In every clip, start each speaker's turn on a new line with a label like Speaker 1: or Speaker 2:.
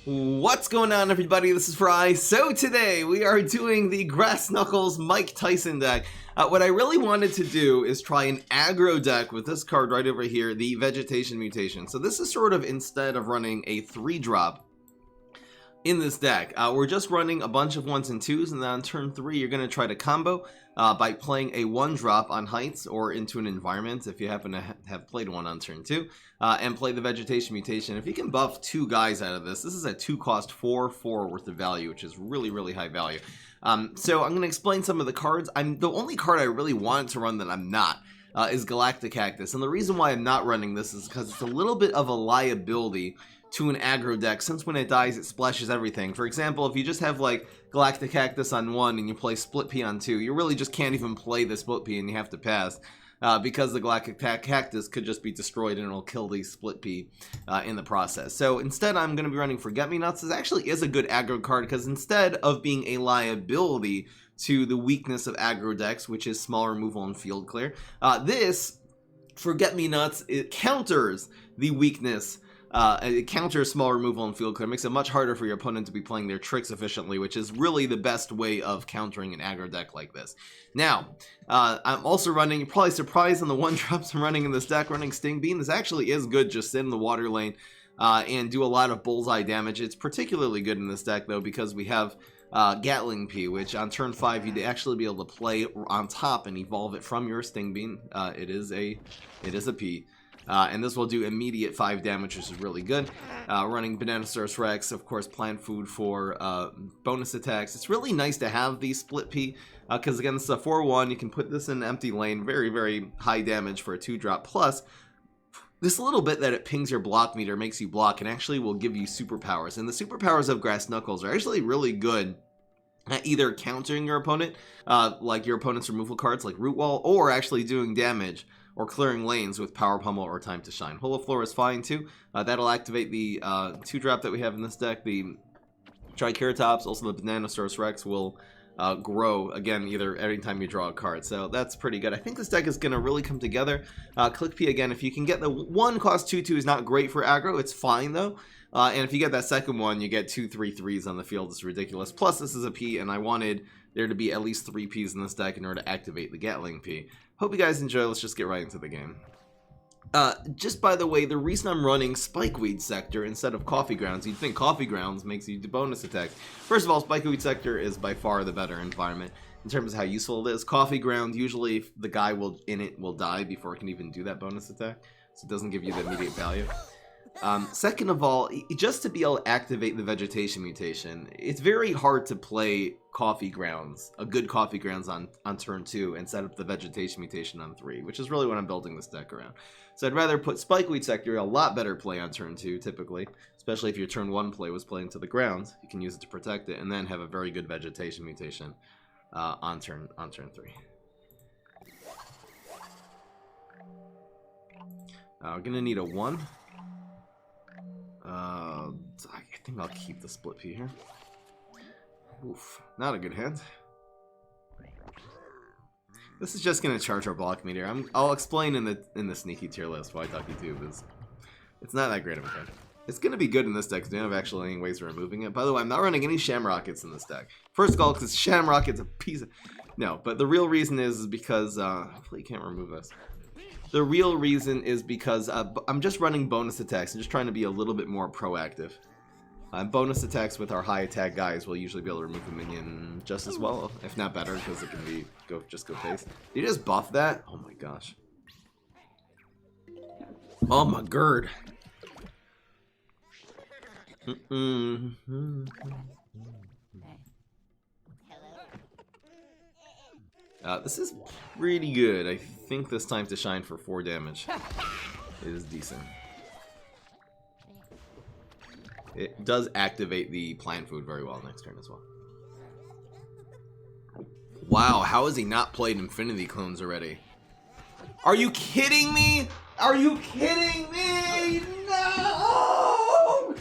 Speaker 1: What's going on, everybody? This is Fry. So today we are doing the Grass Knuckles Mike Tyson deck. What I really wanted to do is try an aggro deck with this card right over here, the Vegetation Mutation. So this is sort of instead of running a 3-drop in this deck, we're just running a bunch of 1s and 2s, and then on turn 3 you're going to try to combo by playing a 1-drop on Heights or into an environment if you happen to have played one on turn 2, and play the Vegetation Mutation. If you can buff 2 guys out of this is a 2-cost 4/4 worth of value, which is really high value. So I'm going to explain some of the cards. The only card I really wanted to run that I'm not is Galactic Cactus, and the reason why I'm not running this is because it's a little bit of a liability to an aggro deck, since when it dies it splashes everything. For example, if you just have like Galactic Cactus on 1 and you play Split Pea on 2, you really just can't even play the Split Pea and you have to pass, because the Galactic Cactus could just be destroyed and it'll kill the Split Pea in the process. So instead I'm going to be running Forget-Me-Nots. This actually is a good aggro card because instead of being a liability to the weakness of aggro decks, which is small removal and field clear, this Forget-Me-Nots, it counters the weakness. It counters small removal and field clear. It makes it much harder for your opponent to be playing their tricks efficiently, which is really the best way of countering an aggro deck like this. Now, I'm also running, you're probably surprised on the 1-drops I'm running in this deck, running Sting Bean. This actually is good, just sit in the water lane and do a lot of bullseye damage. It's particularly good in this deck though because we have Gatling P, which on turn 5 you'd actually be able to play on top and evolve it from your Sting Bean. It is a P. And this will do immediate 5 damage, which is really good. Running Bananosaurus Rex, of course, plant food for bonus attacks. It's really nice to have the Split Pea, because again, this is a 4/1. You can put this in an empty lane, very high damage for a 2-drop. Plus, this little bit that it pings your block meter, makes you block, and actually will give you superpowers. And the superpowers of Grass Knuckles are actually really good at either countering your opponent, like your opponent's removal cards like Root Wall, or actually doing damage or clearing lanes with Power Pummel or Time to Shine. Holoflora is fine too. That'll activate the 2-drop that we have in this deck. The Triceratops, also the Bananosaurus Rex, will grow again either anytime you draw a card. So that's pretty good. I think this deck is going to really come together. Click P again. If you can get the 1-cost 2/2 is not great for aggro. It's fine though. And if you get that second one, you get 2 3/3s on the field. It's ridiculous. Plus, this is a P, and I wanted there to be at least 3 Ps in this deck in order to activate the Gatling P. Hope you guys enjoy. Let's just get right into the game. Just by the way, the reason I'm running Spikeweed Sector instead of Coffee Grounds, you'd think Coffee Grounds makes you do bonus attacks. First of all, Spikeweed Sector is by far the better environment in terms of how useful it is. Coffee Ground, usually the guy in it will die before it can even do that bonus attack, so it doesn't give you the immediate value. Second of all, just to be able to activate the Vegetation Mutation, it's very hard to play Coffee Grounds, a good Coffee Grounds on turn 2 and set up the Vegetation Mutation on 3, which is really what I'm building this deck around. So I'd rather put Spikeweed Sector, a lot better play on turn 2 typically, especially if your turn 1 play was playing to the ground. You can use it to protect it and then have a very good Vegetation Mutation on turn 3. We're gonna need a 1. I think I'll keep the Split Pea here. Oof, not a good hand. This is just gonna charge our block meter. I'll explain in the sneaky tier list why Ducky Tube is. It's not that great of a card. It's gonna be good in this deck because we don't have actually any ways of removing it. By the way, I'm not running any Shamrockets in this deck. First of all, because Shamrocket's a piece of no. But the real reason is because hopefully you can't remove this. The real reason is because I'm just running bonus attacks and just trying to be a little bit more proactive. Bonus attacks with our high attack guys will usually be able to remove a minion just as well, if not better, because it can be go pace. Did you just buff that? Oh my gosh. Oh my god. This is pretty good. I think this Time to Shine for 4 damage is decent. It does activate the plant food very well next turn as well. Wow, how has he not played Infinity Clones already? Are you kidding me? Are you kidding me? No!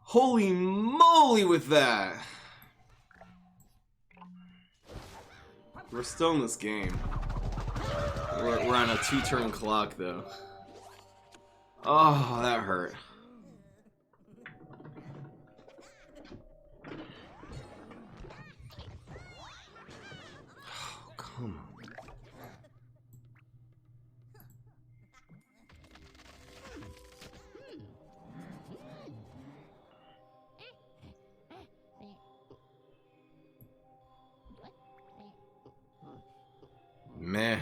Speaker 1: Holy moly with that! We're still in this game. We're on a 2-turn clock, though. Oh, that hurt. Oh, come on. Man.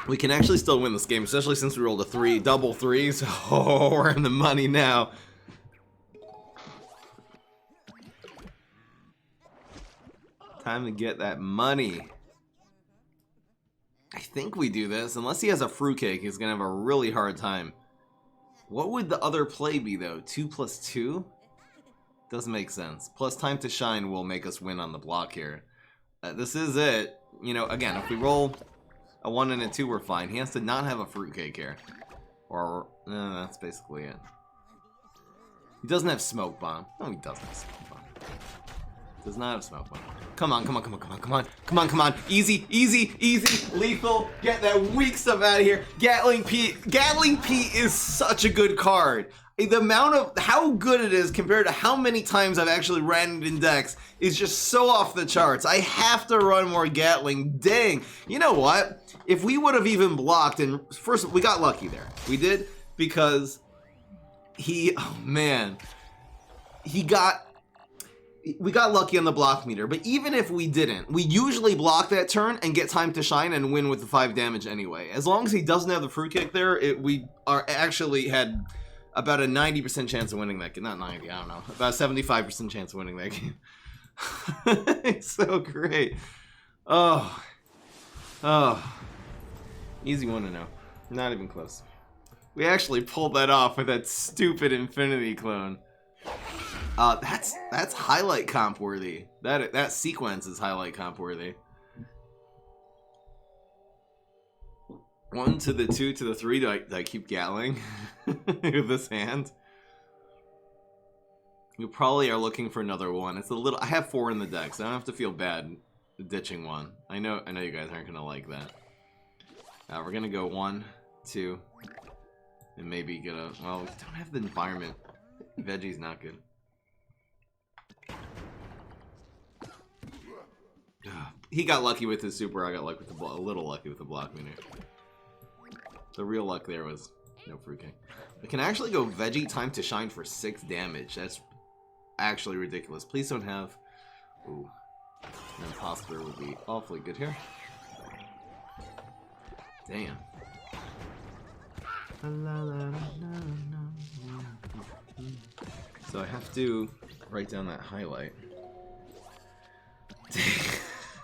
Speaker 1: We can actually still win this game, especially since we rolled a 3, double 3s. Oh, we're in the money now. Time to get that money. I think we do this. Unless he has a fruitcake, he's going to have a really hard time. What would the other play be, though? 2 plus 2? Doesn't make sense. Plus time to shine will make us win on the block here. This is it. You know, again, if we roll a 1 and a 2, we're fine. He has to not have a fruitcake here. Or, that's basically it. He doesn't have smoke bomb. No, he doesn't have smoke bomb. Does not have smoke bomb. Come on, come on, come on, come on, come on, come on, come on. Easy, easy, easy, lethal. Get that weak stuff out of here. Gatling Pete. Gatling Pete is such a good card. The amount of how good it is compared to how many times I've actually ran it in decks is just so off the charts. I have to run more Gatling. Dang. You know what? If we would have even blocked, and first we got lucky there. We did, because oh man, we got lucky on the block meter. But even if we didn't, we usually block that turn and get time to shine and win with the 5 damage anyway. As long as he doesn't have the fruitcake there, we are actually had about a 90% chance of winning that game. Not 90, I don't know. About a 75% chance of winning that game. It's so great. Oh. Oh. Easy 1-0. Not even close. We actually pulled that off with that stupid Infinity clone. That's highlight comp worthy. That sequence is highlight comp worthy. 1 to the 2 to the 3. Do I keep Gatling with this hand? You probably are looking for another 1. It's a little. I have 4 in the deck, so I don't have to feel bad ditching 1. I know you guys aren't gonna like that. We're gonna go 1, 2, and maybe get a. Well, we don't have the environment. Veggie's not good. He got lucky with his super. I got lucky with a little lucky with the block meter. The real luck there was no fruitcake. I can actually go Veggie time to shine for 6 damage. That's actually ridiculous. Please don't have. Ooh, an imposter would be awfully good here. Damn. So I have to write down that highlight.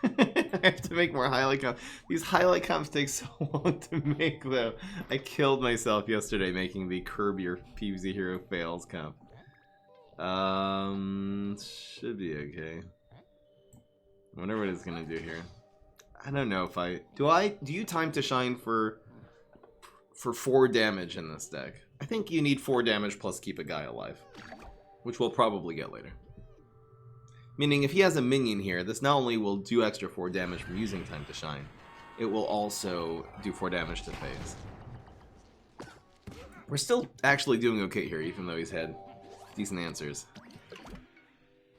Speaker 1: I have to make more highlight comps. These highlight comps take so long to make, though. I killed myself yesterday making the curb your PvZ hero fails comp. Should be okay. I wonder what it's gonna do here. I don't know if do you time to shine for 4 damage in this deck? I think you need 4 damage plus keep a guy alive, which we'll probably get later. Meaning if he has a minion here, this not only will do extra 4 damage from using time to shine, it will also do 4 damage to phase. We're still actually doing okay here, even though he's had decent answers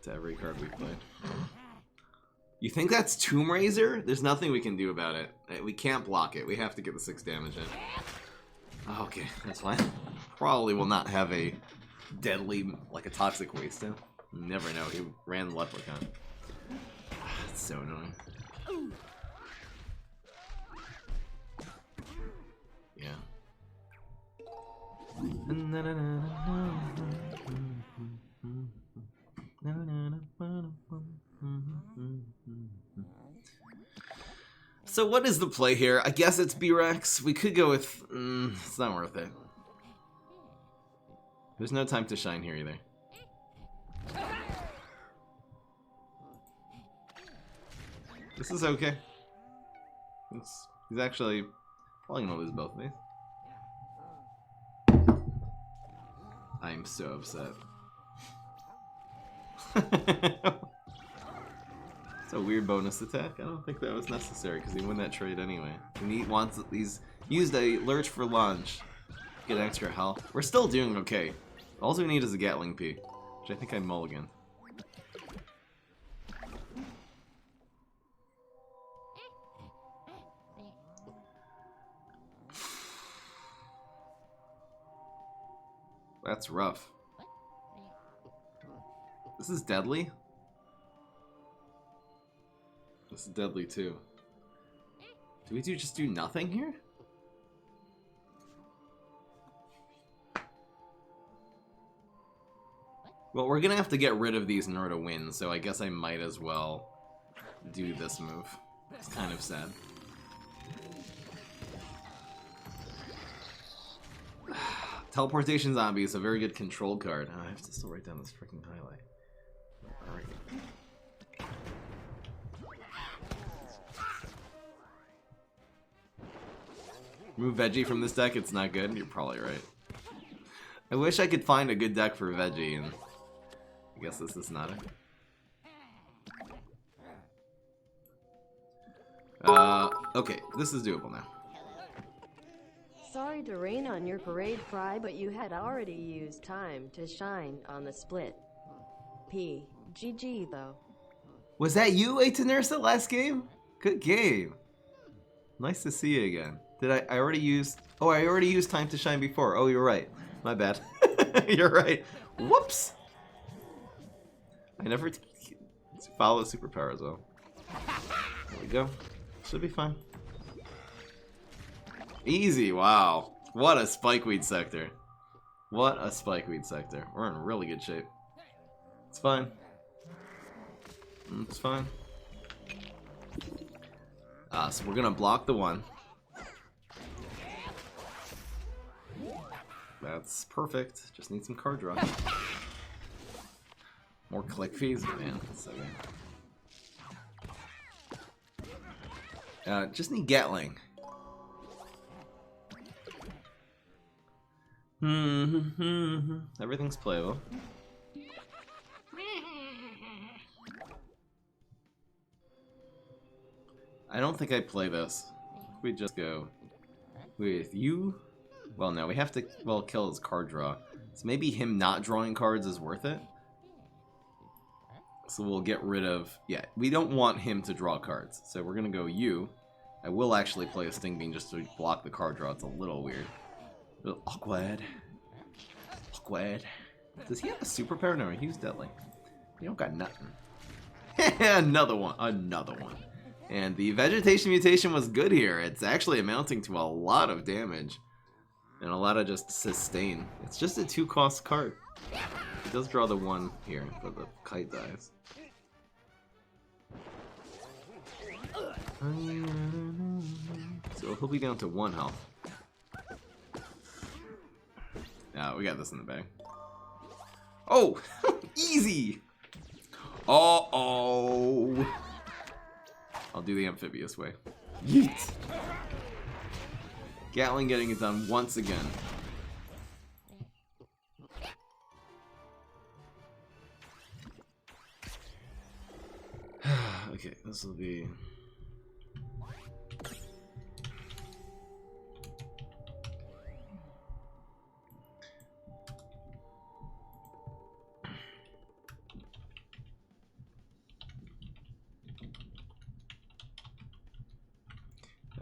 Speaker 1: to every card we've played. You think that's Tomb Raiser? There's nothing we can do about it. We can't block it. We have to get the 6 damage in. Okay, that's fine. Probably will not have a deadly, like a toxic waste now. Never know. He ran Leprechaun. It's so annoying. Yeah. So what is the play here? I guess it's B-Rex. We could go with... it's not worth it. There's no time to shine here either. This is okay. He's actually probably gonna lose both of these. I'm so upset. It's a weird bonus attack. I don't think that was necessary because he won that trade anyway. And he wants these used a lurch for launch. Get extra health. We're still doing okay. All we need is a Gatling P, which I think I mulligan. That's rough. This is deadly? This is deadly too. Do we just do nothing here? Well, we're gonna have to get rid of these in order to win, so I guess I might as well do this move. It's kind of sad. Teleportation Zombie is a very good control card. Oh, I have to still write down this freaking highlight. Alright. Move Veggie from this deck, it's not good. You're probably right. I wish I could find a good deck for Veggie, and I guess this is not it. Okay, this is doable now.
Speaker 2: Sorry to rain on your parade, Fry, but you had already used time to shine on the split. GG though.
Speaker 1: Was that you, Aitanursa, last game? Good game. Nice to see you again. Did I already use... Oh, I already used time to shine before. Oh, you're right. My bad. You're right. Whoops. I never follow superpower as well. There we go. Should be fine. Easy, wow. What a spikeweed sector. What a spikeweed sector. We're in really good shape. It's fine. It's fine. So we're gonna block the one. That's perfect. Just need some card draw. More click fees, man. That's so good. Just need Gatling. Everything's playable. I don't think I play this. We just go with you. Well, no, we have to, well, kill his card draw. So maybe him not drawing cards is worth it. So we'll get rid of, yeah, we don't want him to draw cards. So we're going to go you. I will actually play a Sting Bean just to block the card draw. It's a little weird. A little awkward. Awkward. Does he have a superpower? No, he used Deadly. He don't got nothing. Another one. Another one. And the Vegetation Mutation was good here. It's actually amounting to a lot of damage. And a lot of just sustain. It's just a 2-cost card. He does draw the 1 here, but the kite dies. So he'll be down to 1 health. Yeah, we got this in the bag. Oh! Easy! Uh-oh! I'll do the amphibious way. Yeet! Gatling getting it done once again. Okay, this will be...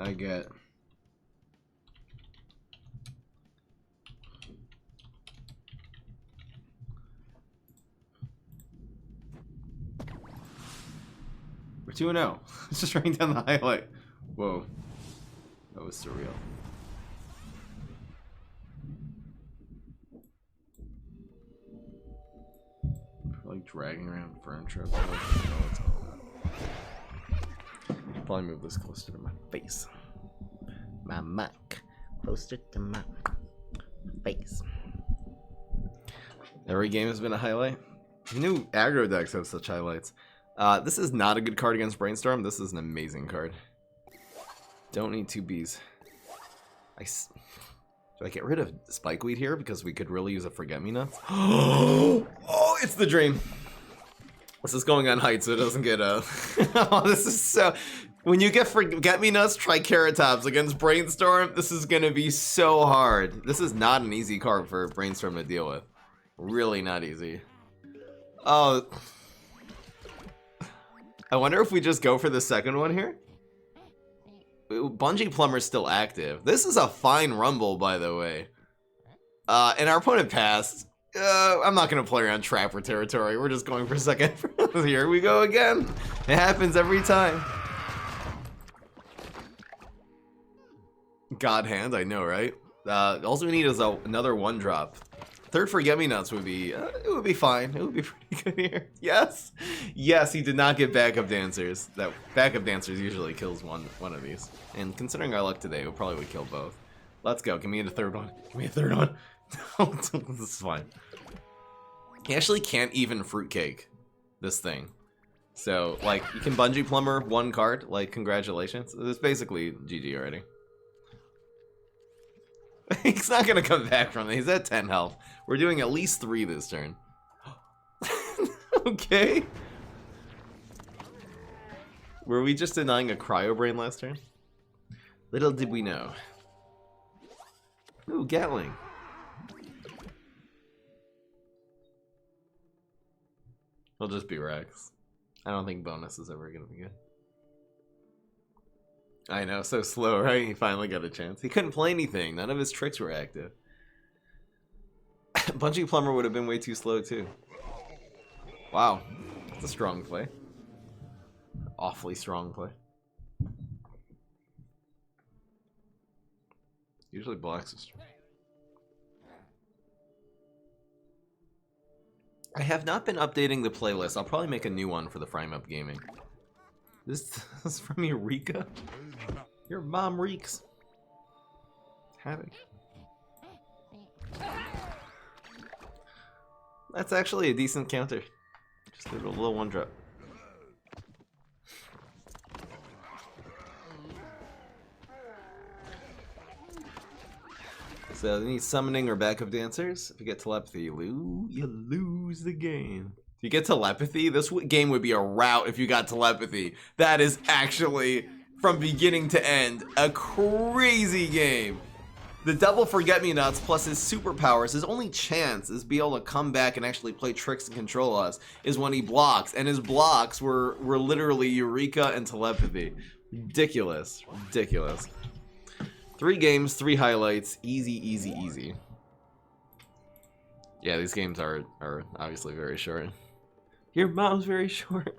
Speaker 1: I get... We're 2-0. It's just writing down the highlight. Whoa. That was surreal. Probably dragging around furniture. Probably move this closer to my face. My mic. Closer to my face. Every game has been a highlight. New aggro decks have such highlights. This is not a good card against Brainstorm. This is an amazing card. Don't need 2 Bs. Do I get rid of Spikeweed here because we could really use a Forget-Me-Nuts? Oh, it's the dream. This is going on height so it doesn't get oh, this is so... When you get Forget-Me-Nuts Triceratops against Brainstorm, this is gonna be so hard. This is not an easy card for Brainstorm to deal with. Really not easy. Oh... I wonder if we just go for the second one here? Bungee Plumber's still active. This is a fine rumble, by the way. And our opponent passed. I'm not gonna play around Trapper territory. We're just going for second. Here we go again. It happens every time. God Hand, I know, right? All we need is another 1-drop. Third Forget-Me-Nuts would be, it would be fine. It would be pretty good here. Yes, yes, he did not get Backup Dancers. That Backup Dancers usually kills one of these. And considering our luck today, we probably would kill both. Let's go. Give me a third one. Give me a third one. This is fine. He actually can't even Fruitcake this thing. So, like, you can Bungee Plumber 1 card. Like, congratulations. It's basically GG already. He's not gonna come back from it. He's at 10 health. We're doing at least 3 this turn. Okay. Were we just denying a Cryo Brain last turn? Little did we know. Ooh, Gatling. He'll just be Rex. I don't think bonus is ever gonna be good. I know, so slow, right? He finally got a chance. He couldn't play anything. None of his tricks were active. Bungee Plumber would have been way too slow, too. Wow. That's a strong play. Awfully strong play. Usually blocks is strong. I have not been updating the playlist. I'll probably make a new one for the Frame Up Gaming. This is from Eureka? Your mom reeks. Havoc. That's actually a decent counter. Just a little 1-drop. So you need summoning or backup dancers. If you get telepathy, you lose the game. If you get telepathy, this game would be a rout if you got telepathy. That is actually, from beginning to end, a crazy game. The double Forget-Me-Nuts plus his superpowers, his only chance is be able to come back and actually play tricks and control us is when he blocks. And his blocks were literally Eureka and telepathy. Ridiculous. Ridiculous. 3 games, 3 highlights. Easy, easy, easy. Yeah, these games are obviously very short. Your mom's very short.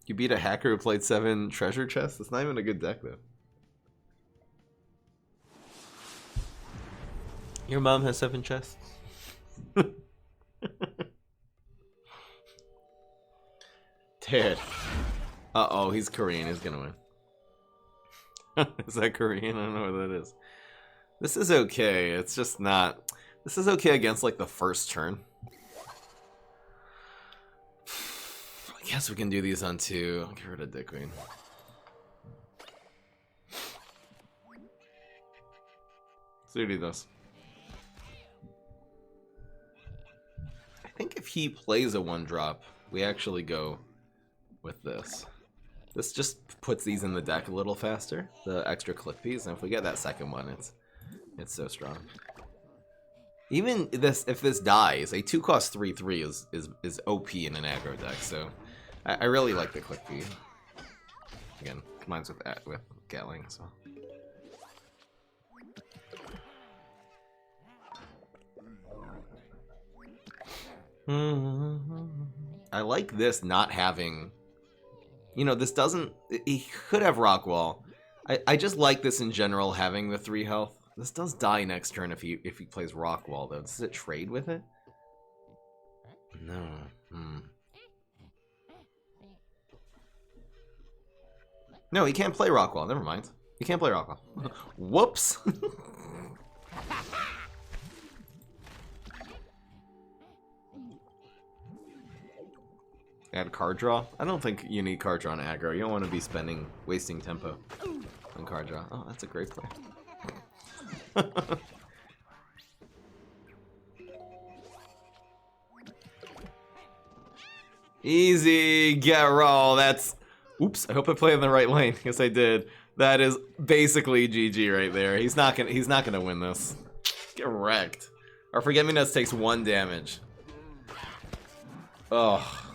Speaker 1: You beat a hacker who played 7 treasure chests? That's not even a good deck, though. Your mom has 7 chests. Dude. Uh-oh, he's Korean. He's gonna win. Is that Korean? I don't know what that is. This is okay. It's just not... This is okay against, like, the first turn. I guess we can do these on 2. I'll get rid of Dick Queen. So do this. I think if he plays a 1-drop, we actually go with this. This just puts these in the deck a little faster, the extra click piece, and if we get that second one, it's so strong. Even this, if this dies, a 2-cost 3/3 is OP in an aggro deck, so I really like the click piece. Again, combines with Gatling as well. I like this not having, you know, this doesn't, he could have Rockwall. I just like this in general, having the 3 health. This does die next turn if he plays Rockwall, though. Does it trade with it? No. No, he can't play Rockwall. Never mind. He can't play Rockwall. Whoops. Add card draw? I don't think you need card draw on aggro. You don't want to be wasting tempo on card draw. Oh, that's a great play. Easy, get roll. That's... Oops, I hope I played in the right lane. Yes, I did. That is basically GG right there. He's not gonna win this. Get wrecked. Our Forget-Me-Nots takes 1 damage. Oh.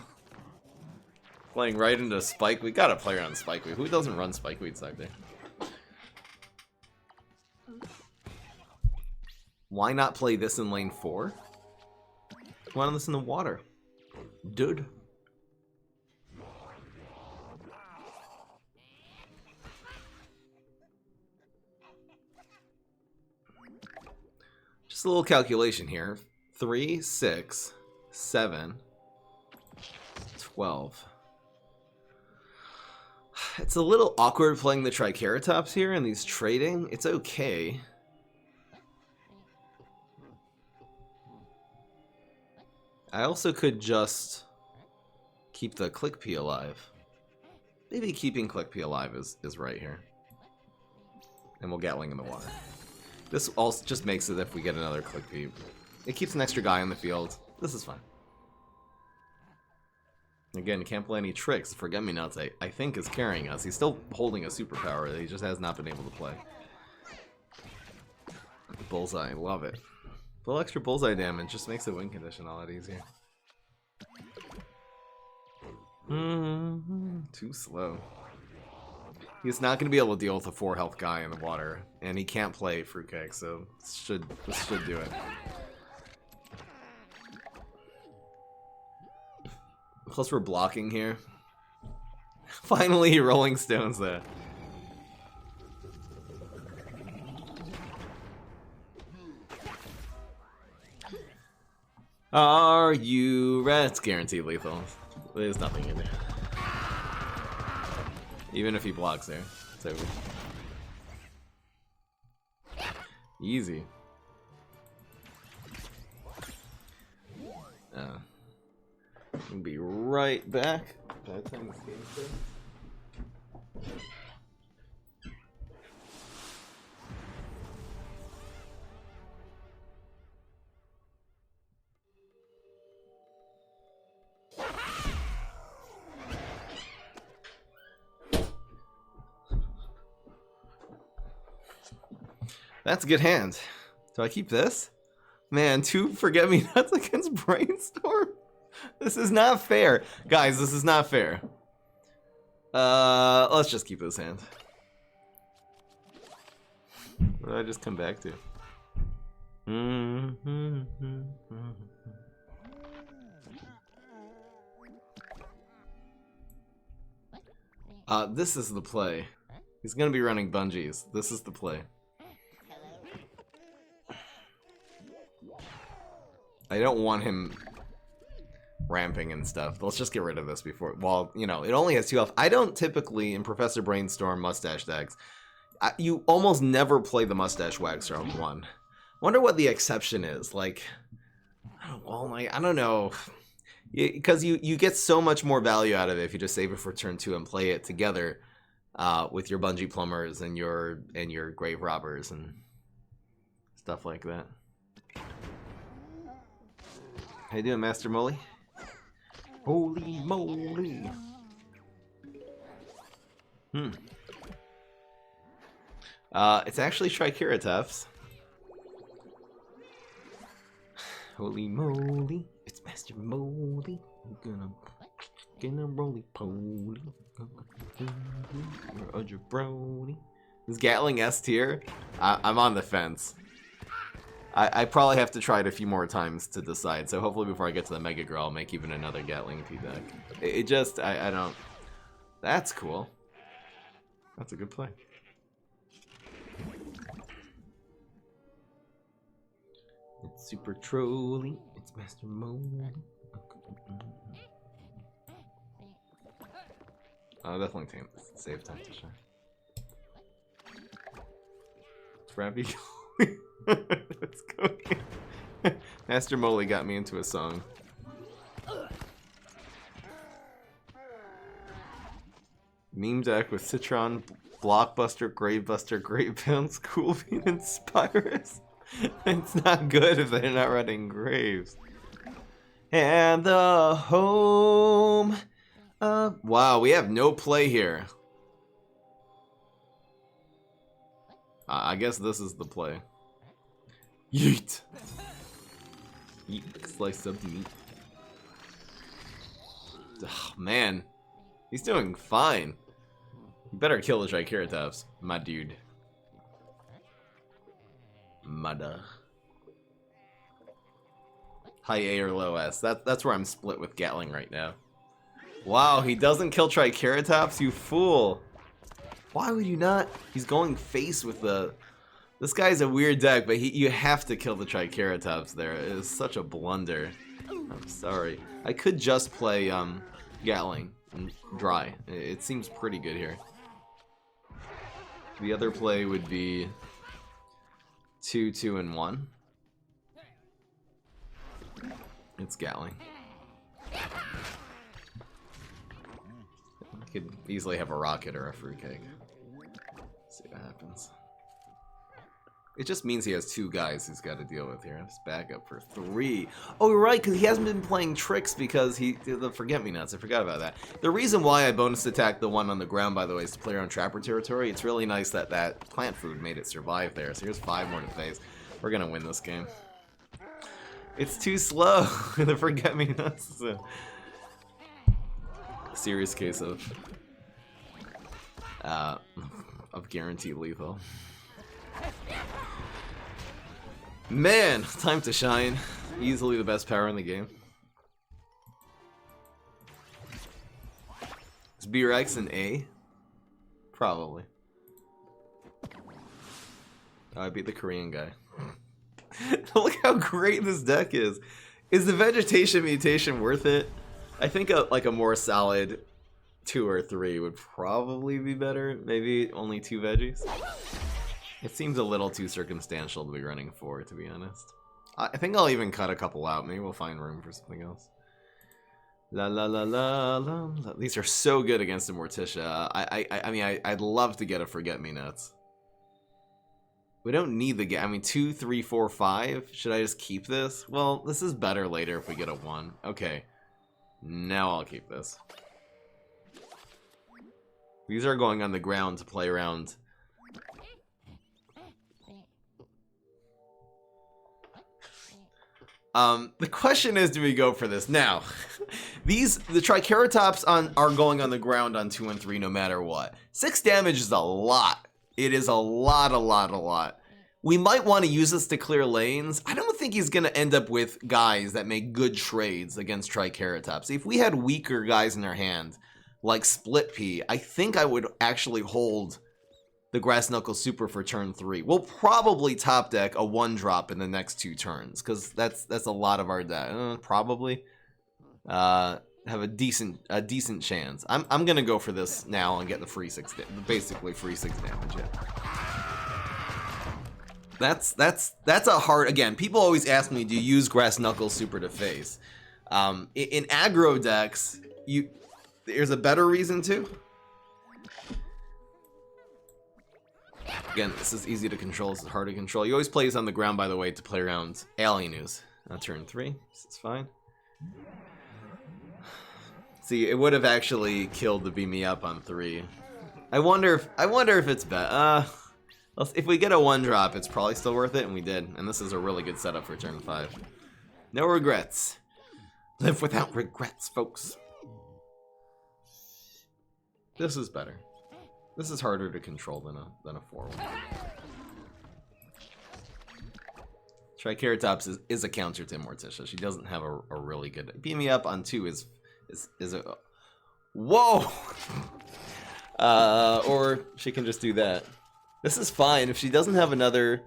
Speaker 1: Playing right into Spike. We gotta play around Spikeweed. Who doesn't run Spikeweed side there? Why not play this in lane 4? Why not this in the water? Dude. Just a little calculation here. 3, 6, 7, 12. It's a little awkward playing the Triceratops here and these trading. It's okay. I also could just keep the Click P alive. Maybe keeping Click P alive is right here. And we'll Gatling in the water. This also just makes it if we get another Click P. It keeps an extra guy on the field. This is fine. Again, can't play any tricks. Forget-Me-Nots, I think, is carrying us. He's still holding a superpower that he just has not been able to play. Bullseye, love it. A little extra bullseye damage just makes the win condition a lot easier. Too slow. He's not going to be able to deal with a 4 health guy in the water, and he can't play Fruitcake, so this should do it. Plus we're blocking here. Finally, Rolling Stones there. Are you ready? It's guaranteed lethal. There's nothing in there. Even if he blocks there, it's over. Easy. We'll be right back. By the time this game's done. That's a good hand. Do I keep this? Man, 2 Forget-Me-Nots against Brainstorm? This is not fair. Guys, this is not fair. Let's just keep this hand. What did I just come back to? This is the play. He's gonna be running bungees. This is the play. I don't want him ramping and stuff. Let's just get rid of this before. Well, you know, it only has 2 health. I don't typically, in Professor Brainstorm mustache decks, you almost never play the mustache waxer on 1. Wonder what the exception is. Like, I don't know. Because you get so much more value out of it if you just save it for turn 2 and play it together with your Bungee Plumbers and your Grave Robbers and stuff like that. How you doing, Master Molly? Holy moly! It's actually Triceratops. Holy moly! It's Master Molly. I'm gonna roly poly. Or a jabroni. Is Gatling S tier? I'm on the fence. I probably have to try it a few more times to decide, so hopefully before I get to the Mega Girl, I'll make even another Gatling P deck. It just, I don't... That's cool. That's a good play. It's super trolly. It's Master Mode. I'll definitely save time to shine. It's Ravi. Let's go. Master Molly got me into a song. Meme deck with Citron, Blockbuster, Gravebuster, Grave Bounce, Cool Bean, and Spyrus. It's not good if they're not running Graves. And the home. Wow, we have no play here. I guess this is the play. Yeet. Yeet, slice up meat. Oh, man. He's doing fine. You better kill the Triceratops, my dude. Mudda. High A or low S. That's where I'm split with Gatling right now. Wow, he doesn't kill Triceratops, you fool. Why would you not? He's going face with the... This guy's a weird deck, but you have to kill the Triceratops there. It is such a blunder. I'm sorry. I could just play Gatling and Dry. It seems pretty good here. The other play would be 2, 2, and 1. It's Gatling. I could easily have a rocket or a fruitcake. See what happens. It just means he has 2 guys he's got to deal with here. Let's back up for 3. Oh, right, because he hasn't been playing tricks because the forget-me-nots. I forgot about that. The reason why I bonus attacked the one on the ground, by the way, is to play around Trapper territory. It's really nice that that plant food made it survive there. So here's 5 more to face. We're going to win this game. It's too slow. The forget-me-nots is a serious case of guaranteed lethal. Man, time to shine. Easily the best power in the game. Is B-Rex an A? Probably. Oh, I beat the Korean guy. Look how great this deck is. Is the vegetation mutation worth it? I think like a more solid 2 or 3 would probably be better. Maybe only 2 veggies. It seems a little too circumstantial to be running 4, to be honest. I think I'll even cut a couple out. Maybe we'll find room for something else. La la la la la. These are so good against a Morticia. I mean, I'd love to get a Forget-Me-Nuts. We don't need the I mean, 2, 3, 4, 5. Should I just keep this? Well, this is better later if we get a 1. Okay. Now I'll keep this. These are going on the ground to play around. The question is, do we go for this? Now, the Triceratops are going on the ground on 2 and 3 no matter what. 6 damage is a lot. It is a lot. We might want to use this to clear lanes. I don't think he's going to end up with guys that make good trades against Triceratops. If we had weaker guys in our hand, like Split Pea, I think I would actually hold the Grass Knuckle Super for turn 3. We'll probably top deck a 1-drop in the next 2 turns, because that's a lot of our deck. Probably have a decent chance. I'm gonna go for this now and get the free 6, basically free 6 damage. Yeah. That's a hard. Again, people always ask me, do you use Grass Knuckle Super to face? In aggro decks, there's a better reason to. Again, this is easy to control, this is hard to control. You always play this on the ground, by the way, to play around Alienus. On turn 3, this is fine. See, it would have actually killed the Beam Me Up on 3. I wonder if it's better. If we get a 1-drop, it's probably still worth it, and we did. And this is a really good setup for turn 5. No regrets. Live without regrets, folks. This is better. This is harder to control than a 4-1. Triceratops is a counter to Morticia. She doesn't have a really good... Beam Me Up on 2 is a... Whoa! Or she can just do that. This is fine. If she doesn't have another...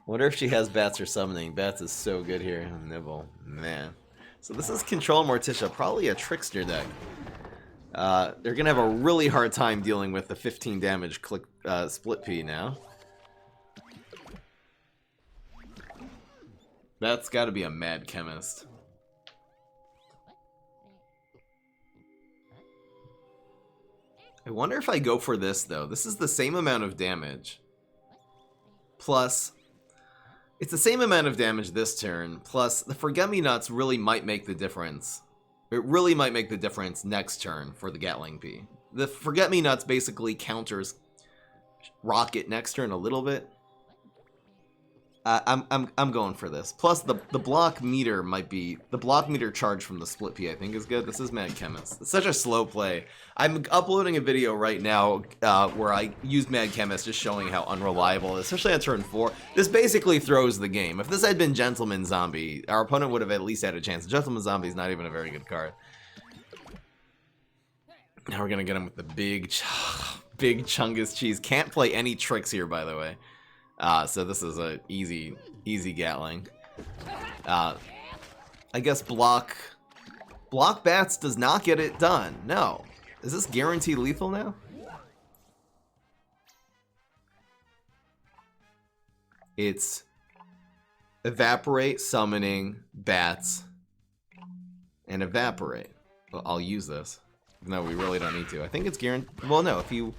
Speaker 1: Wonder if she has Bats or Summoning. Bats is so good here. Nibble. Man. So this is Control Morticia. Probably a Trickster deck. They're gonna have a really hard time dealing with the 15 damage Split Pea now. That's gotta be a mad chemist. I wonder if I go for this, though. This is the same amount of damage. Plus, It's the same amount of damage this turn, plus the Forget-Me-Nots really might make the difference. It really might make the difference next turn for the Gatling P. The Forget-Me-Nots basically counters Rocket next turn a little bit. I'm going for this. Plus the block meter might be the block meter charge from the split P. I think is good. This is Mad Chemist. It's such a slow play. I'm uploading a video right now where I used Mad Chemist, just showing how unreliable, especially on turn 4. This basically throws the game. If this had been Gentleman Zombie, our opponent would have at least had a chance. Gentleman Zombie is not even a very good card. Now we're gonna get him with the big Chungus cheese. Can't play any tricks here, by the way. So this is a easy Gatling. I guess block bats does not get it done. No. Is this guaranteed lethal now? It's evaporate, summoning, bats, and evaporate. Well, I'll use this. No, we really don't need to. I think it's guaranteed. Well, no, if you...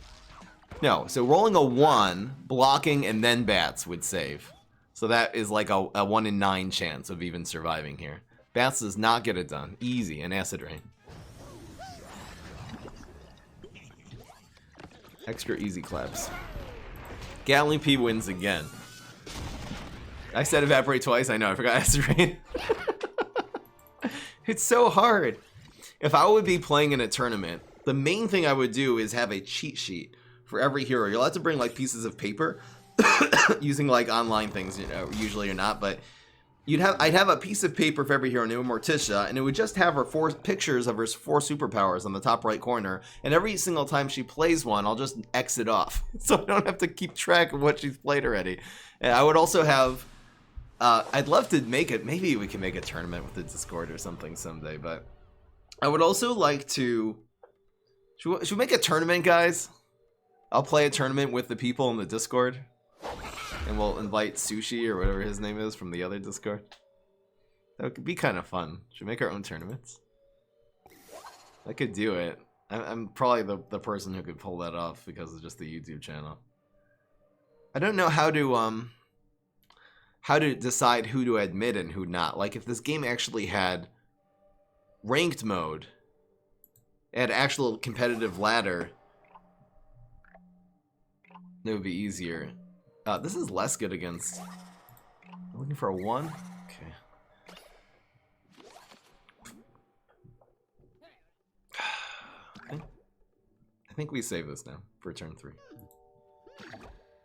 Speaker 1: No, so rolling a 1, blocking, and then bats would save. So that is like a 1 in 9 chance of even surviving here. Bats does not get it done. Easy, and Acid Rain. Extra easy claps. Gatling P wins again. I said evaporate twice. I know, I forgot Acid Rain. It's so hard. If I would be playing in a tournament, the main thing I would do is have a cheat sheet for every hero. You'll have to bring like pieces of paper using like online things, you know, usually or not, but I'd have a piece of paper for every hero, named Morticia, and it would just have her 4 pictures of her 4 superpowers on the top right corner, and every single time she plays one, I'll just X it off, so I don't have to keep track of what she's played already. And I would also have, I'd love to make it, maybe we can make a tournament with the Discord or something someday, but I would also like to, should we make a tournament, guys? I'll play a tournament with the people in the Discord, and we'll invite Sushi or whatever his name is from the other Discord. That could be kind of fun. Should we make our own tournaments? I could do it. I'm probably the person who could pull that off because of just the YouTube channel. I don't know how to decide who to admit and who not. Like if this game actually had ranked mode, had actual competitive ladder, it would be easier. This is less good against... I'm looking for a 1? Okay. I think we save this now for turn 3.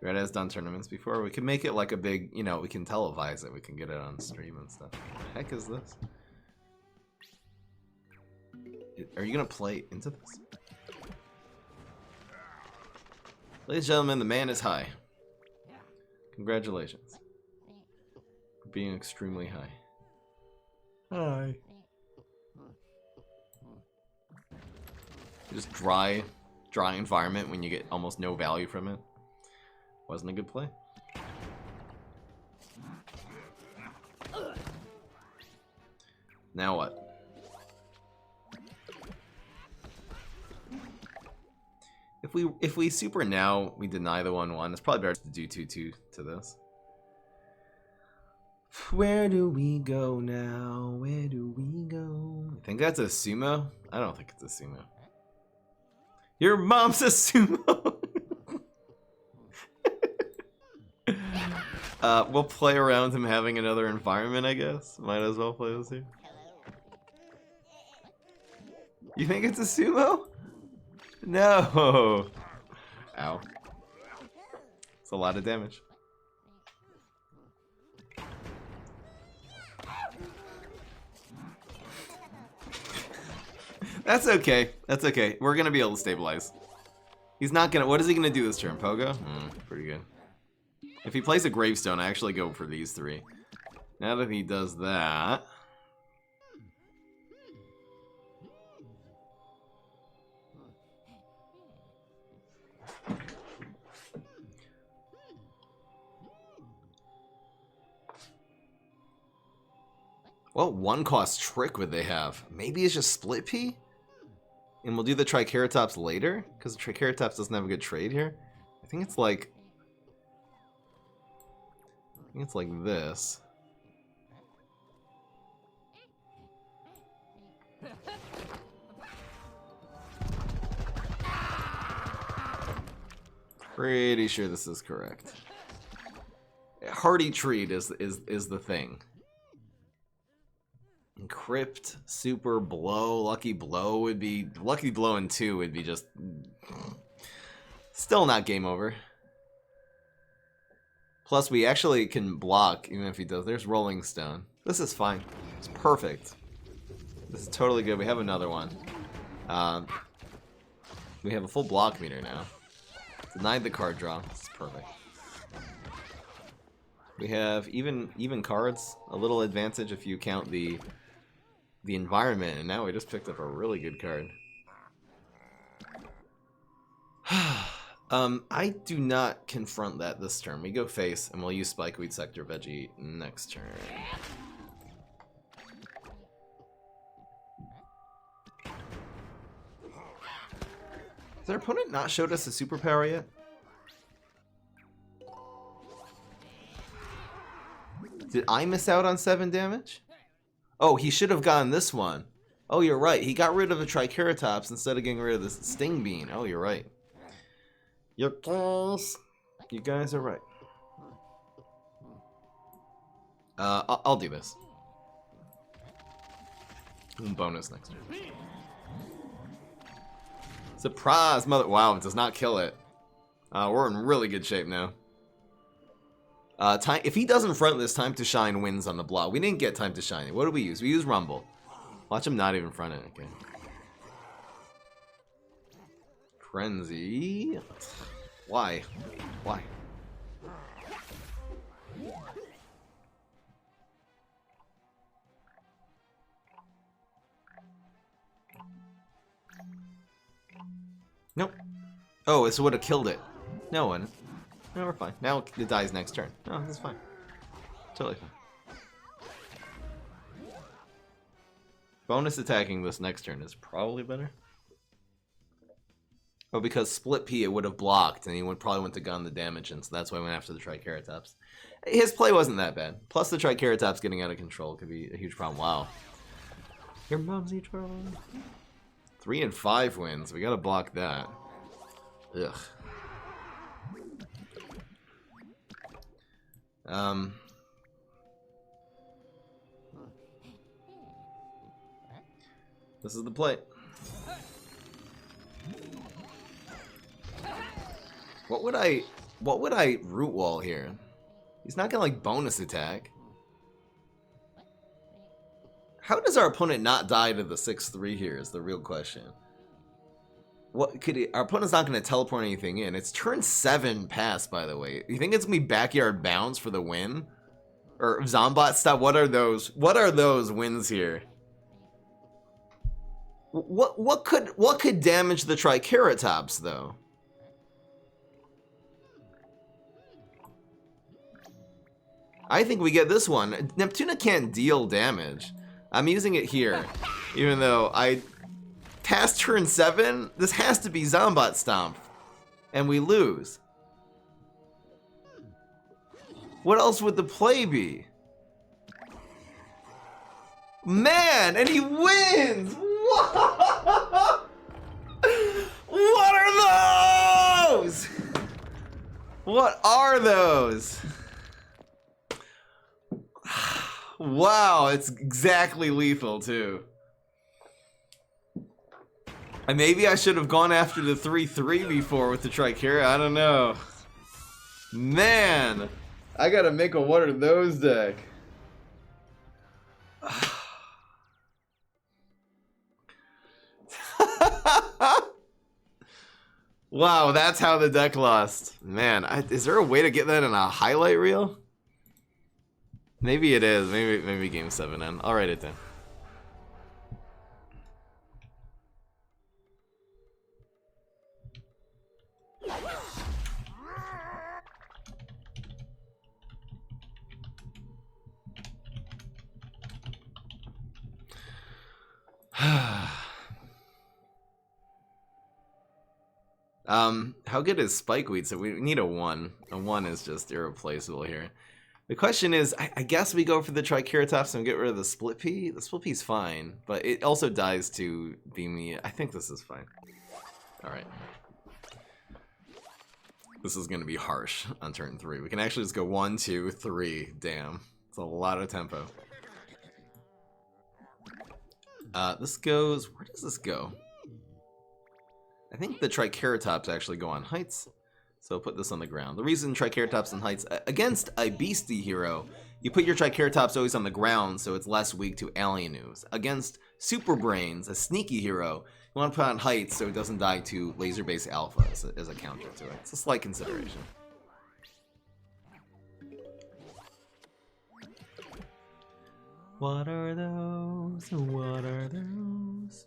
Speaker 1: Red has done tournaments before. We can make it like a big, you know, we can televise it. We can get it on stream and stuff. What the heck is this? Are you going to play into this? Ladies and gentlemen, the man is high. Congratulations. For being extremely high. Hi. Just dry environment when you get almost no value from it. Wasn't a good play. Now what? If we super now, we deny the 1/1. It's probably better to do 2/2 to this. Where do we go now? Where do we go? I think that's a sumo. I don't think it's a sumo. Your mom's a sumo. We'll play around him having another environment, I guess. Might as well play this here. You think it's a sumo? No! Ow. It's a lot of damage. That's okay. That's okay. We're gonna be able to stabilize. He's not gonna... What is he gonna do this turn? Pogo? Pretty good. If he plays a gravestone, I actually go for these 3. Now that he does that... What 1-cost trick would they have? Maybe it's just split P? And we'll do the Triceratops later? Because the Triceratops doesn't have a good trade here. I think it's like think it's like this. Pretty sure this is correct. Hardy Treat is the thing. Encrypt, Super Blow, Lucky Blow would be... Lucky Blow and 2 would be just... Still not game over. Plus, we actually can block, even if he does. There's Rolling Stone. This is fine. It's perfect. This is totally good. We have another one. We have a full block meter now. Denied the card draw. This is perfect. We have even cards. A little advantage if you count the environment. And now we just picked up a really good card. I do not confront that this turn. We go face, and we'll use Spikeweed Sector Veggie next turn. Has our opponent not showed us a superpower yet? Did I miss out on 7 damage? Oh, he should have gotten this one. Oh, you're right. He got rid of the Triceratops instead of getting rid of the Sting Bean. Oh, you're right. You guys are right. I'll do this. Bonus next turn. Surprise, mother! Wow, it does not kill it. We're in really good shape now. If he doesn't front this, Time to Shine wins on the block. We didn't get Time to Shine. What do we use? We use Rumble. Watch him not even front it. Okay. Frenzy. Why? Why? Nope. Oh, this would have killed it. No one. No, we're fine. Now it dies next turn. No, that's fine. Totally fine. Bonus attacking this next turn is probably better. Oh, because Split P it would have blocked, and he would probably went to gun the damage, and so that's why I went after the Triceratops. His play wasn't that bad. Plus the Triceratops getting out of control could be a huge problem. Wow. Your mumsy trouble. 3 and 5 wins. We gotta block that. Ugh. This is the play. What would I root wall here? He's not gonna like bonus attack. How does our opponent not die to the 6/3 here is the real question. What could he, our opponent's not gonna teleport anything in. It's turn 7 pass, by the way. You think it's gonna be backyard bounce for the win? Or Zombot stop? What are those wins here? What could damage the Triceratops though? I think we get this one. Neptuna can't deal damage. I'm using it here, even though I past turn 7. This has to be Zombot Stomp, and we lose. What else would the play be? Man, and he wins! What? What are those? What are those? Wow, it's exactly lethal too. And maybe I should have gone after the 3/3 before with the Triceratops. I don't know. Man, I gotta make a what are those deck. Wow, that's how the deck lost. Man, is there a way to get that in a highlight reel? Maybe it is. Maybe game 7 in. I'll write it down. How good is Spikeweed? So we need a 1. A 1 is just irreplaceable here. The question is, I guess we go for the Triceratops and get rid of the Split Pea. The Split Pea's fine, but it also dies to Beamy. I think this is fine. Alright. This is going to be harsh on turn 3. We can actually just go 1, 2, 3. Damn. It's a lot of tempo. This goes... Where does this go? I think the Triceratops actually go on heights. So I'll put this on the ground. The reason Triceratops on heights... Against a beastie hero, you put your Triceratops always on the ground so it's less weak to alien moves. Against Super Brains, a sneaky hero, you want to put on heights so it doesn't die to laser-based alpha as a counter to it. It's a slight consideration. What are those? What are those?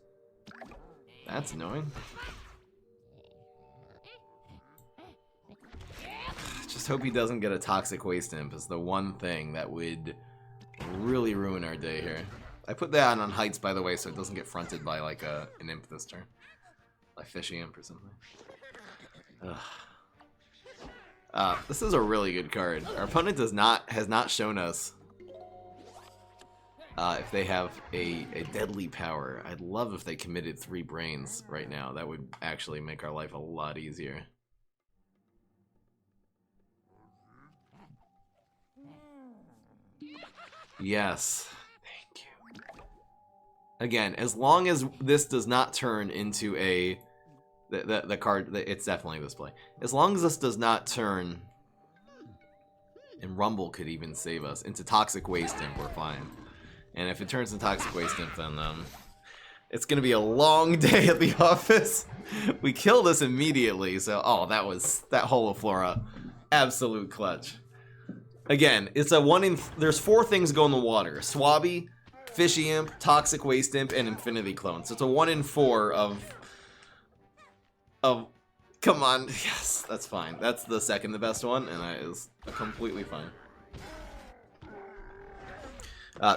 Speaker 1: That's annoying. Just hope he doesn't get a Toxic Waste Imp is the one thing that would really ruin our day here. I put that on heights, by the way, so it doesn't get fronted by like an imp this turn. Like Fishy Imp or something. This is a really good card. Our opponent has not shown us if they have a deadly power. I'd love if they committed 3 brains right now. That would actually make our life a lot easier. Yes. Thank you. Again, as long as this does not turn into a... The card... It's definitely this play. As long as this does not turn... And Rumble could even save us. Into Toxic Waste Imp, we're fine. And if it turns into Toxic Waste Imp, then... it's gonna be a long day at the office. We kill this immediately, so... Oh, that was... That Holoflora. Absolute clutch. Again, it's a 1 in... There's 4 things go in the water. Swabby, Fishy Imp, Toxic Waste Imp, and Infinity Clone. So it's a 1 in 4 of... Come on. Yes, that's fine. That's the second the best one, and that is completely fine.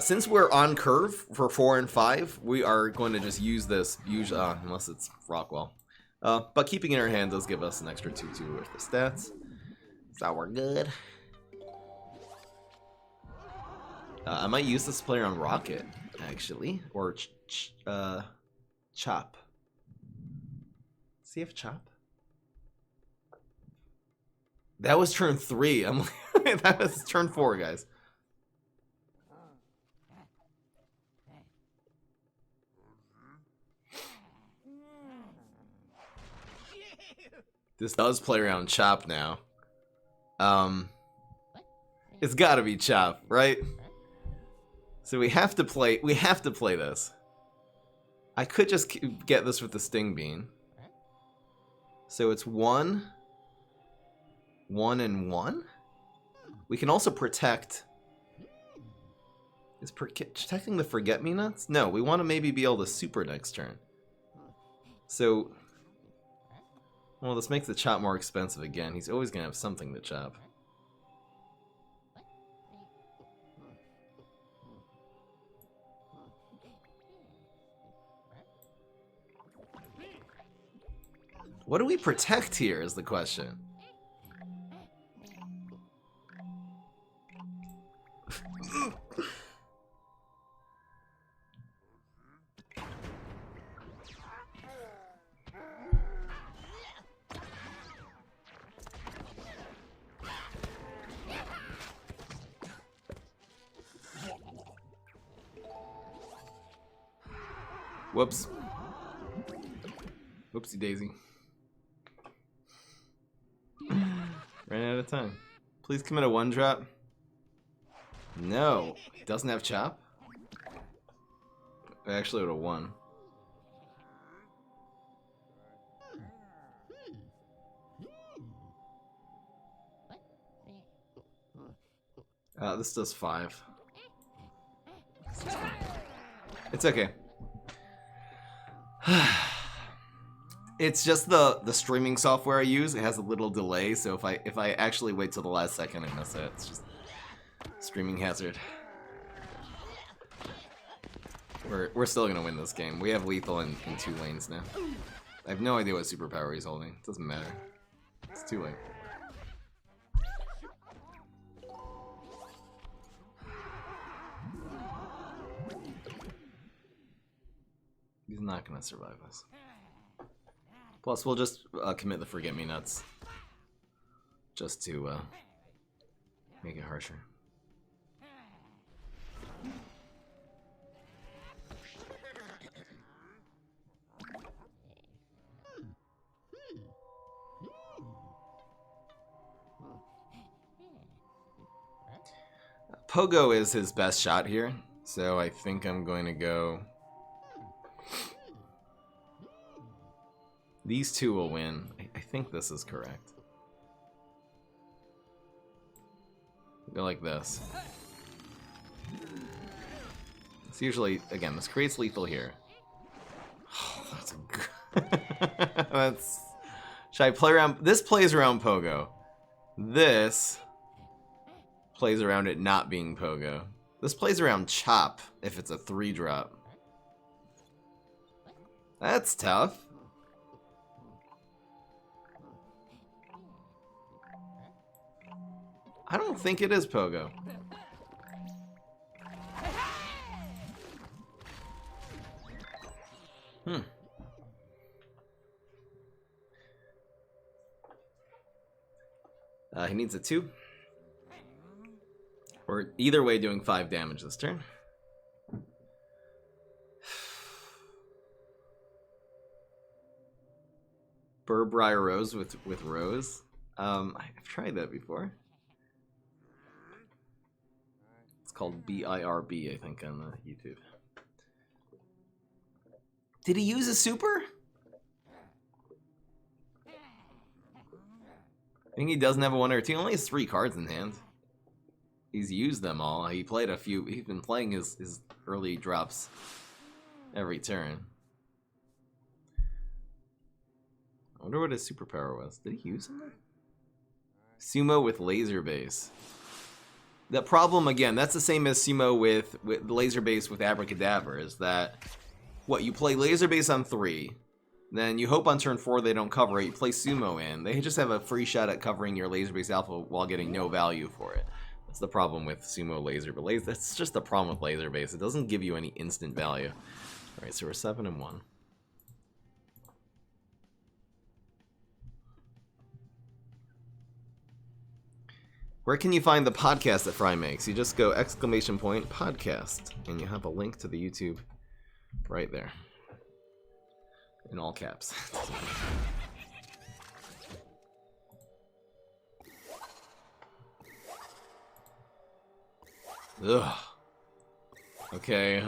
Speaker 1: Since we're on curve for 4 and 5, we are going to just use this, usually, unless it's Rockwell. But keeping it in our hand does give us an extra 2/2 with the stats. So we're good. I might use this player on Rocket, actually. Or Chop. See if Chop? That was turn 3. I'm like, that was turn 4, guys. This does play around Chop now. It's gotta be Chop, right? So we have to play this. I could just get this with the Sting Bean. So it's 1, 1, and 1. We can also protect. Is protecting the Forget-Me-Nots? No, we want to maybe be able to super next turn. So, well, this makes the Chop more expensive again. He's always gonna have something to chop. What do we protect here is the question. Whoops. Whoopsie daisy. Ran out of time. Please commit a 1-drop. No. It doesn't have Chop? I actually would have won. This does 5. It's okay. It's just the streaming software I use. It has a little delay, so if I actually wait till the last second and miss it, it's just streaming hazard. We're still gonna win this game. We have lethal in 2 lanes now. I have no idea what superpower he's holding. It doesn't matter. It's too late. He's not gonna survive us. Plus, we'll just commit the Forget-Me-Nuts. Just to make it harsher. Pogo is his best shot here, so I think I'm going to go... These two will win. I think this is correct. Go like this. It's usually, again, this creates lethal here. Oh, that's a good... that's... Should I play around... This plays around Pogo. This... plays around it not being Pogo. This plays around Chop if it's a 3-drop. That's tough. I don't think it is Pogo. He needs a 2. Or either way doing 5 damage this turn. Burbriar Rose with Rose. I've tried that before. It's called BIRB, I think, on YouTube. Did he use a super? I think he doesn't have a 1 or 2. He only has 3 cards in hand. He's used them all. He played a few. He's been playing his early drops every turn. I wonder what his superpower was. Did he use them? Sumo with laser base. The problem, again, that's the same as Sumo with laser base with Abracadabra, is that what, you play laser base on 3, then you hope on turn 4 they don't cover it, you play Sumo in. They just have a free shot at covering your laser base alpha while getting no value for it. That's the problem with Sumo laser, but that's just the problem with laser base. It doesn't give you any instant value. Alright, so we're 7 and 1. Where can you find the podcast that Fry makes? You just go ! Podcast, and you have a link to the YouTube right there. In all caps. Ugh. Okay,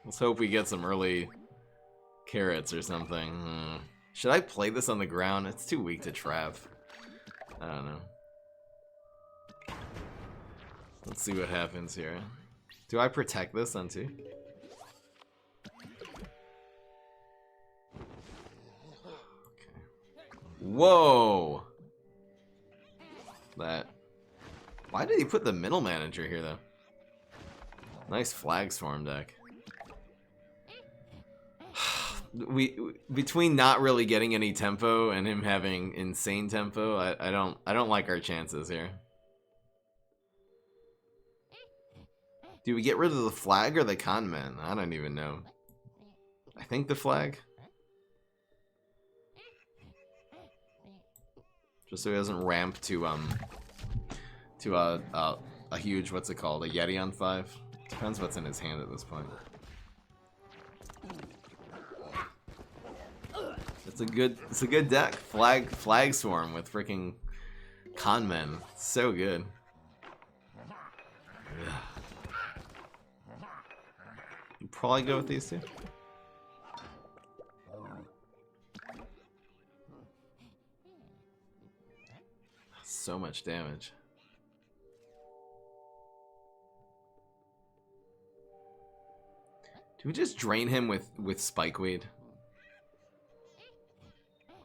Speaker 1: let's hope we get some early carrots or something. Should I play this on the ground? It's too weak to trap. I don't know. Let's see what happens here. Do I protect this on 2? Okay. Whoa! That. Why did he put the middle manager here, though? Nice Flag Swarm deck. Between not really getting any tempo and him having insane tempo, I don't like our chances here. Do we get rid of the flag or the con man? I don't even know. I think the flag. Just so he doesn't ramp to a huge, what's it called? A Yeti on 5? Depends what's in his hand at this point. It's a good deck. Flag Swarm with freaking con men. So good. Ugh. Probably go with these 2. So much damage. Do we just drain him with Spikeweed?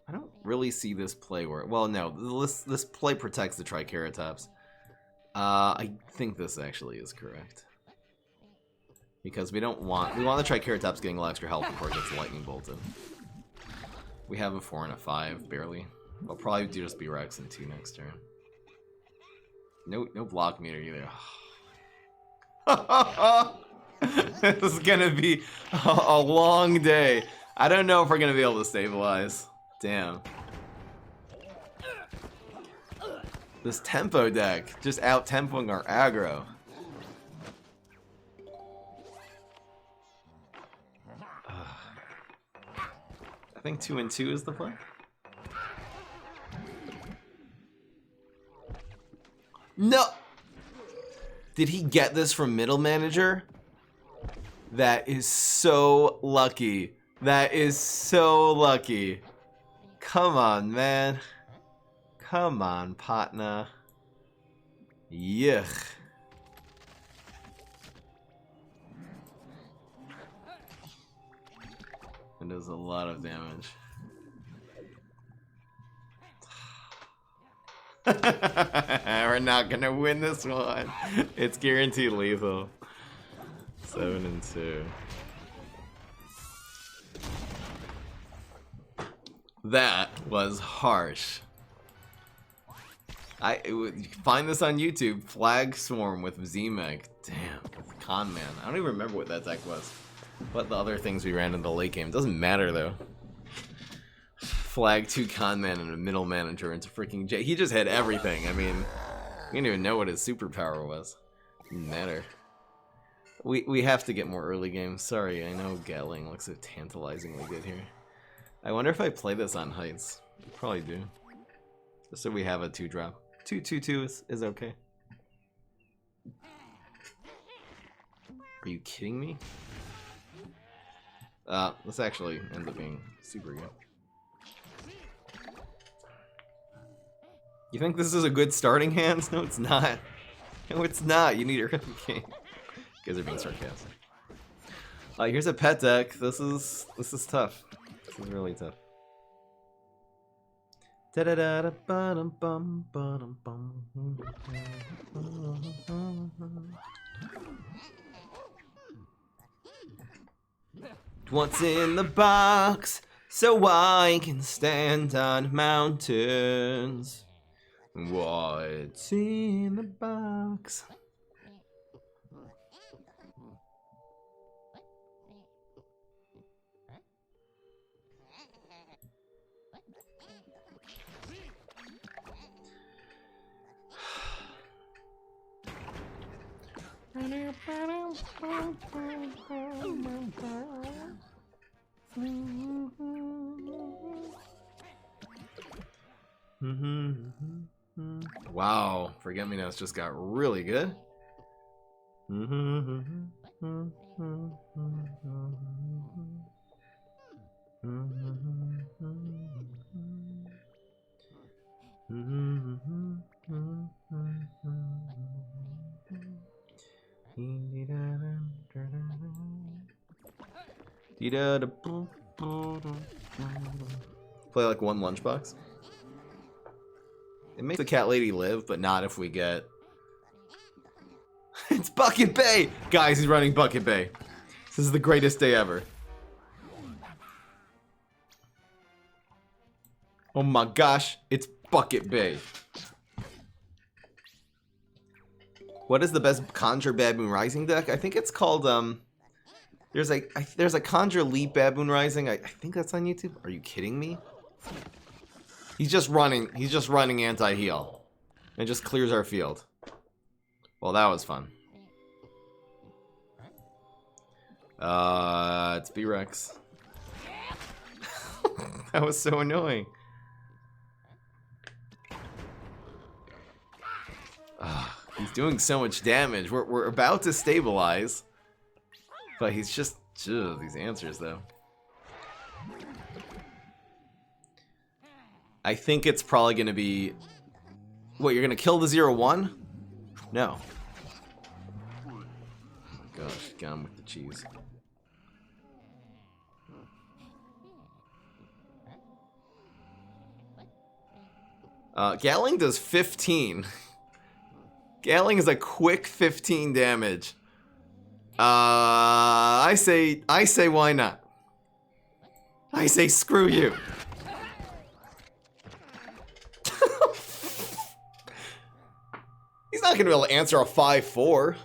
Speaker 1: I don't really see this play where... Well, no. This play protects the Triceratops. I think this actually is correct. Because we want the Triceratops getting a little extra health before it gets lightning bolted. We have a 4 and a 5, barely. I'll probably just be Rex in 2 next turn. No block meter either. This is gonna be a long day. I don't know if we're gonna be able to stabilize. Damn. This tempo deck just out-tempoing our aggro. I think 2 and 2 is the play. No! Did he get this from Middle Manager? That is so lucky. That is so lucky. Come on, man. Come on, partner. Yuck. It does a lot of damage. We're not gonna win this one. It's guaranteed lethal. 7 and 2. That was harsh. You can find this on YouTube. Flag Swarm with Z-Meg. Damn, Con Man. I don't even remember what that deck was. What the other things we ran in the late game. Doesn't matter though. Flag 2 Con Man and a Middle Manager into freaking J. He just had everything. I mean, we didn't even know what his superpower was. Didn't matter. We have to get more early games. Sorry, I know Gatling looks so tantalizingly good here. I wonder if I play this on Heights. Probably do. Just so we have a 2-drop. 2/2/2 is okay. Are you kidding me? This actually ends up being super good. You think this is a good starting hand? No, it's not. No, it's not. You need early game. You guys are being sarcastic. Here's a pet deck. This is tough. This is really tough. What's in the box so I can stand on mountains? What's in the box? Wow, Forget-Me-Nots just got really good. Play like one lunchbox. It makes the cat lady live, but not if we get... It's Bucket Bay! Guys, he's running Bucket Bay. This is the greatest day ever. Oh my gosh, it's Bucket Bay. What is the best Conjure Baboon Rising deck? I think it's called, there's a Conjure Leap Baboon Rising. I think that's on YouTube. Are you kidding me? He's just running anti-heal. And just clears our field. Well, that was fun. It's B-Rex. That was so annoying. He's doing so much damage. We're about to stabilize. But he's just... Ugh, these answers, though. I think it's probably going to be... What, you're going to kill the 0-1? No. Oh my gosh, got him with the cheese. Gatling does 15. Gatling is a quick 15 damage. I say why not? I say screw you. He's not gonna be able to answer a 5-4.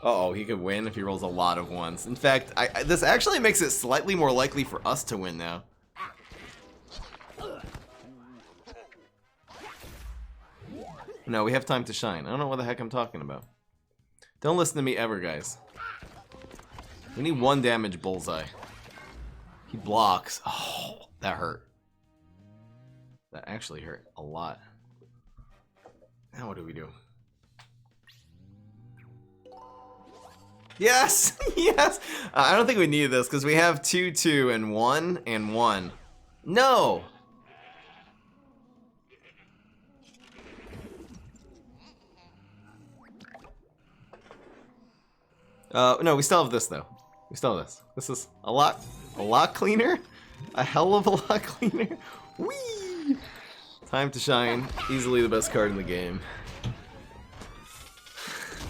Speaker 1: Uh-oh, he could win if he rolls a lot of ones. In fact, this actually makes it slightly more likely for us to win now. No, we have time to shine. I don't know what the heck I'm talking about. Don't listen to me ever, guys. We need 1 damage bullseye. He blocks. Oh, that hurt. That actually hurt a lot. Now what do we do? Yes! Yes! I don't think we need this because we have 2, 2, and 1, and 1. No! No, we still have this though. We still have this. This is a lot cleaner. A hell of a lot cleaner. Whee! Time to shine. Easily the best card in the game.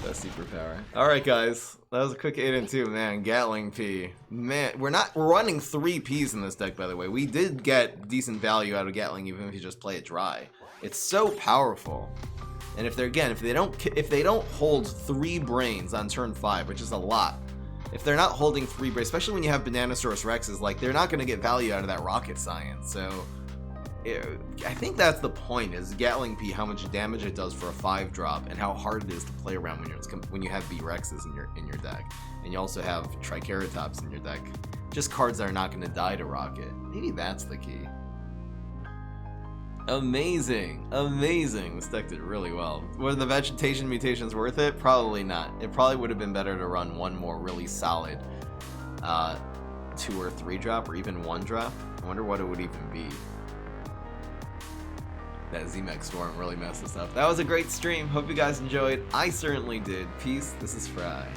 Speaker 1: Best superpower. Alright guys, that was a quick 8 and 2, man. Gatling P. Man, we're running 3 Ps in this deck, by the way. We did get decent value out of Gatling even if you just play it dry. It's so powerful. And if they don't hold 3 brains on turn 5, which is a lot. If they're not holding 3 brains, especially when you have Bananasaurus Rexes, like they're not going to get value out of that rocket science. So I think that's the point, is Gatling P, how much damage it does for a 5-drop and how hard it is to play around when you have B-Rexes in your deck. And you also have Triceratops in your deck. Just cards that are not going to die to rocket. Maybe that's the key. Amazing, amazing. This deck did really well. Were the vegetation mutations worth it? Probably not. It probably would have been better to run one more really solid 2 or 3 drop, or even 1 drop. I wonder what it would even be. That Z-Mech Storm really messed us up. That was a great stream. Hope you guys enjoyed. I certainly did. Peace. This is Fry.